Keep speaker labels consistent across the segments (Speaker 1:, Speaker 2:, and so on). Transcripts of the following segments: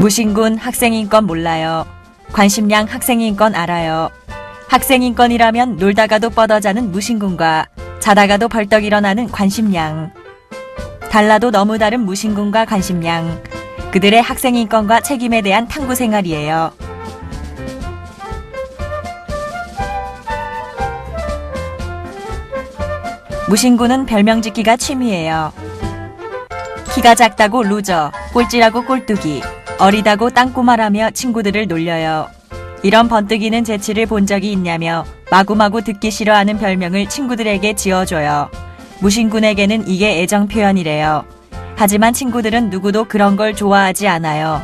Speaker 1: 무신군 학생인권 몰라요. 관심양 학생인권 알아요. 학생인권이라면 놀다가도 뻗어자는 무신군과 자다가도 벌떡 일어나는 관심양. 달라도 너무 다른 무신군과 관심양. 그들의 학생인권과 책임에 대한 탐구 생활이에요. 무신군은 별명 짓기가 취미예요. 키가 작다고 루저, 꼴찌라고 꼴뚜기, 어리다고 땅꼬마라며 친구들을 놀려요. 이런 번뜩이는 재치를 본 적이 있냐며 마구마구 듣기 싫어하는 별명을 친구들에게 지어줘요. 무신군에게는 이게 애정 표현이래요. 하지만 친구들은 누구도 그런 걸 좋아하지 않아요.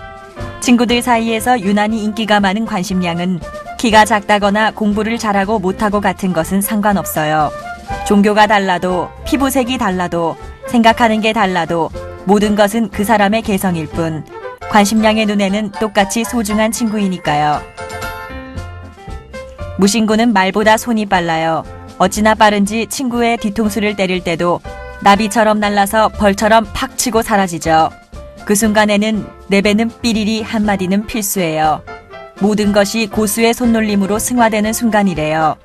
Speaker 1: 친구들 사이에서 유난히 인기가 많은 관심양은 키가 작다거나 공부를 잘하고 못하고 같은 것은 상관없어요. 종교가 달라도, 피부색이 달라도, 생각하는 게 달라도 모든 것은 그 사람의 개성일 뿐 관심양의 눈에는 똑같이 소중한 친구이니까요. 무신군은 말보다 손이 빨라요. 어찌나 빠른지 친구의 뒤통수를 때릴 때도 나비처럼 날라서 벌처럼 팍 치고 사라지죠. 그 순간에는 내뱉는 삐리리 한마디는 필수예요. 모든 것이 고수의 손놀림으로 승화되는 순간이래요.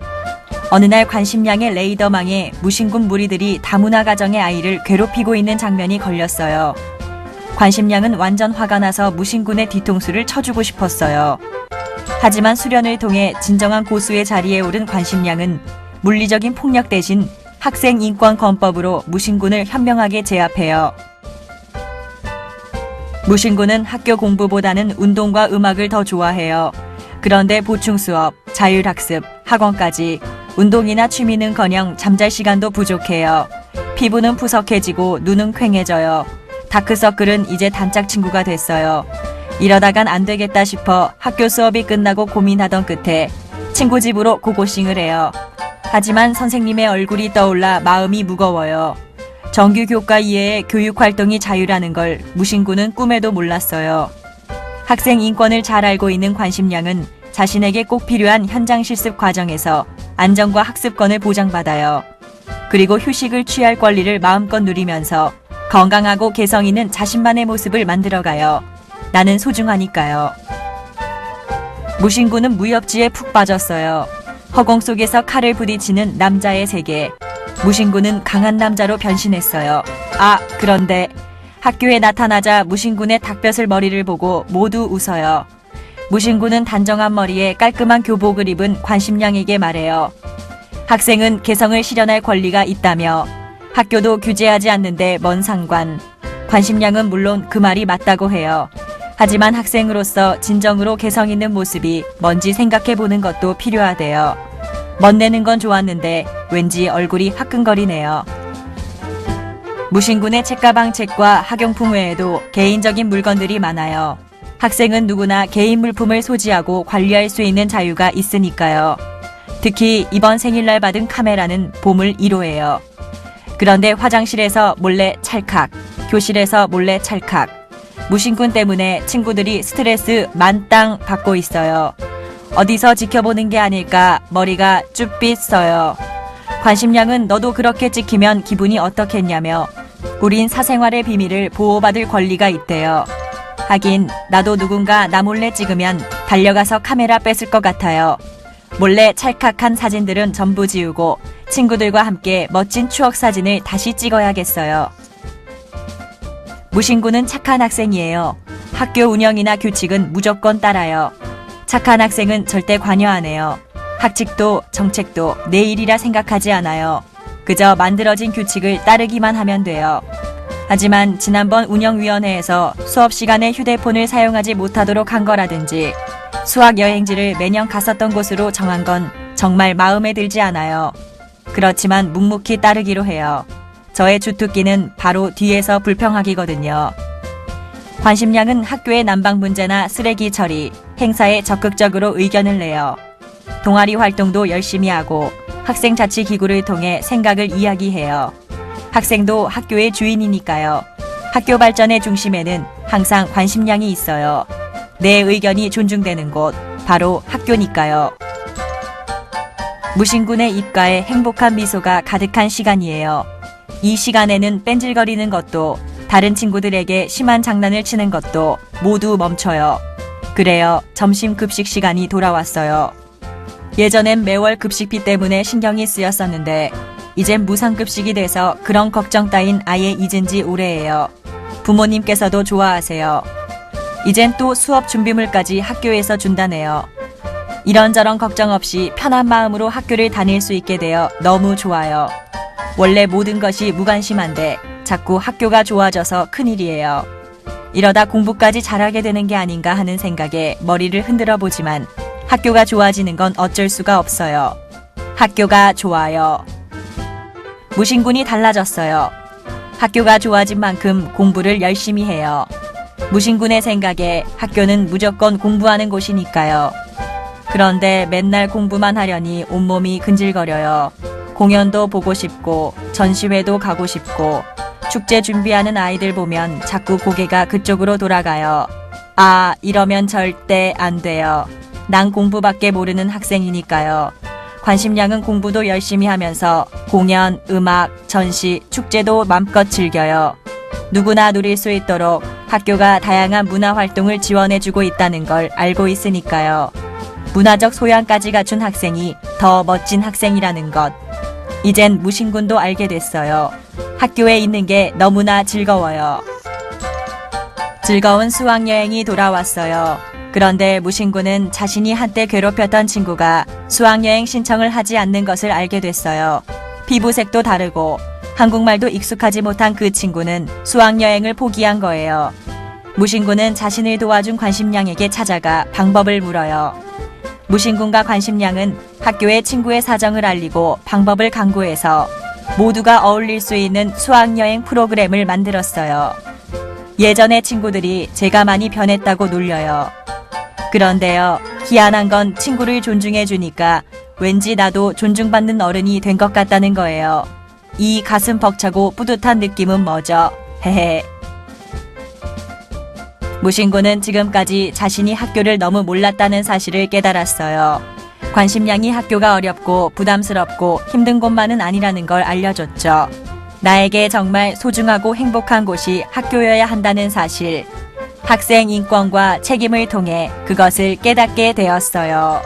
Speaker 1: 어느 날 관심양의 레이더망에 무신군 무리들이 다문화 가정의 아이를 괴롭히고 있는 장면이 걸렸어요. 관심양은 완전 화가 나서 무신군의 뒤통수를 쳐주고 싶었어요. 하지만 수련을 통해 진정한 고수의 자리에 오른 관심양은 물리적인 폭력 대신 학생인권권법으로 무신군을 현명하게 제압해요. 무신군은 학교 공부보다는 운동과 음악을 더 좋아해요. 그런데 보충수업, 자율학습, 학원까지 운동이나 취미는커녕 잠잘 시간도 부족해요. 피부는 푸석해지고 눈은 퀭해져요. 다크서클은 이제 단짝 친구가 됐어요. 이러다간 안 되겠다 싶어 학교 수업이 끝나고 고민하던 끝에 친구 집으로 고고싱을 해요. 하지만 선생님의 얼굴이 떠올라 마음이 무거워요. 정규 교과 이외의 교육활동이 자유라는 걸 무신군은 꿈에도 몰랐어요. 학생 인권을 잘 알고 있는 관심양은 자신에게 꼭 필요한 현장 실습 과정에서 안전과 학습권을 보장받아요. 그리고 휴식을 취할 권리를 마음껏 누리면서 건강하고 개성 있는 자신만의 모습을 만들어가요. 나는 소중하니까요. 무신군은 무협지에 푹 빠졌어요. 허공 속에서 칼을 부딪히는 남자의 세계. 무신군은 강한 남자로 변신했어요. 그런데 학교에 나타나자 무신군의 닭볕을 머리를 보고 모두 웃어요. 무신군은 단정한 머리에 깔끔한 교복을 입은 관심양에게 말해요. 학생은 개성을 실현할 권리가 있다며 학교도 규제하지 않는데 뭔 상관. 관심양은 물론 그 말이 맞다고 해요. 하지만 학생으로서 진정으로 개성 있는 모습이 뭔지 생각해보는 것도 필요하대요. 멋내는 건 좋았는데 왠지 얼굴이 화끈거리네요. 무신군의 책가방 책과 학용품 외에도 개인적인 물건들이 많아요. 학생은 누구나 개인 물품을 소지하고 관리할 수 있는 자유가 있으니까요. 특히 이번 생일날 받은 카메라는 보물 1호예요. 그런데 화장실에서 몰래 찰칵, 교실에서 몰래 찰칵. 무신군 때문에 친구들이 스트레스 만땅 받고 있어요. 어디서 지켜보는 게 아닐까 머리가 쭈삣 써요. 관심양은 너도 그렇게 찍히면 기분이 어떻겠냐며 우린 사생활의 비밀을 보호받을 권리가 있대요. 하긴 나도 누군가 나 몰래 찍으면 달려가서 카메라 뺏을 것 같아요. 몰래 찰칵한 사진들은 전부 지우고 친구들과 함께 멋진 추억 사진을 다시 찍어야겠어요. 무신군은 착한 학생이에요. 학교 운영이나 규칙은 무조건 따라요. 착한 학생은 절대 관여 안 해요. 학칙도 정책도 내 일이라 생각하지 않아요. 그저 만들어진 규칙을 따르기만 하면 돼요. 하지만 지난번 운영위원회에서 수업 시간에 휴대폰을 사용하지 못하도록 한 거라든지 수학 여행지를 매년 갔었던 곳으로 정한 건 정말 마음에 들지 않아요. 그렇지만 묵묵히 따르기로 해요. 저의 주특기는 바로 뒤에서 불평하기거든요. 관심양은 학교의 난방 문제나 쓰레기 처리, 행사에 적극적으로 의견을 내요. 동아리 활동도 열심히 하고 학생자치기구를 통해 생각을 이야기해요. 학생도 학교의 주인이니까요. 학교 발전의 중심에는 항상 관심양이 있어요. 내 의견이 존중되는 곳, 바로 학교니까요. 무신군의 입가에 행복한 미소가 가득한 시간이에요. 이 시간에는 뺀질거리는 것도 다른 친구들에게 심한 장난을 치는 것도 모두 멈춰요. 그래요. 점심 급식 시간이 돌아왔어요. 예전엔 매월 급식비 때문에 신경이 쓰였었는데 이젠 무상급식이 돼서 그런 걱정 따윈 아예 잊은 지 오래예요. 부모님께서도 좋아하세요. 이젠 또 수업 준비물까지 학교에서 준다네요. 이런저런 걱정 없이 편한 마음으로 학교를 다닐 수 있게 되어 너무 좋아요. 원래 모든 것이 무관심한데 자꾸 학교가 좋아져서 큰일이에요. 이러다 공부까지 잘하게 되는 게 아닌가 하는 생각에 머리를 흔들어 보지만 학교가 좋아지는 건 어쩔 수가 없어요. 학교가 좋아요. 무신군이 달라졌어요. 학교가 좋아진 만큼 공부를 열심히 해요. 무신군의 생각에 학교는 무조건 공부하는 곳이니까요. 그런데 맨날 공부만 하려니 온몸이 근질거려요. 공연도 보고 싶고 전시회도 가고 싶고 축제 준비하는 아이들 보면 자꾸 고개가 그쪽으로 돌아가요. 아, 이러면 절대 안 돼요. 난 공부밖에 모르는 학생이니까요. 관심양은 공부도 열심히 하면서 공연, 음악, 전시, 축제도 맘껏 즐겨요. 누구나 누릴 수 있도록 학교가 다양한 문화활동을 지원해주고 있다는 걸 알고 있으니까요. 문화적 소양까지 갖춘 학생이 더 멋진 학생이라는 것. 이젠 무신군도 알게 됐어요. 학교에 있는 게 너무나 즐거워요. 즐거운 수학여행이 돌아왔어요. 그런데 무신군은 자신이 한때 괴롭혔던 친구가 수학여행 신청을 하지 않는 것을 알게 됐어요. 피부색도 다르고 한국말도 익숙하지 못한 그 친구는 수학여행을 포기한 거예요. 무신군은 자신을 도와준 관심양에게 찾아가 방법을 물어요. 무신군과 관심양은 학교에 친구의 사정을 알리고 방법을 강구해서 모두가 어울릴 수 있는 수학여행 프로그램을 만들었어요. 예전의 친구들이 제가 많이 변했다고 놀려요. 그런데요, 희한한 건 친구를 존중해 주니까 왠지 나도 존중받는 어른이 된 것 같다는 거예요. 이 가슴 벅차고 뿌듯한 느낌은 뭐죠? 헤헤. 무신군은 지금까지 자신이 학교를 너무 몰랐다는 사실을 깨달았어요. 관심양이 학교가 어렵고 부담스럽고 힘든 곳만은 아니라는 걸 알려줬죠. 나에게 정말 소중하고 행복한 곳이 학교여야 한다는 사실. 학생 인권과 책임을 통해 그것을 깨닫게 되었어요.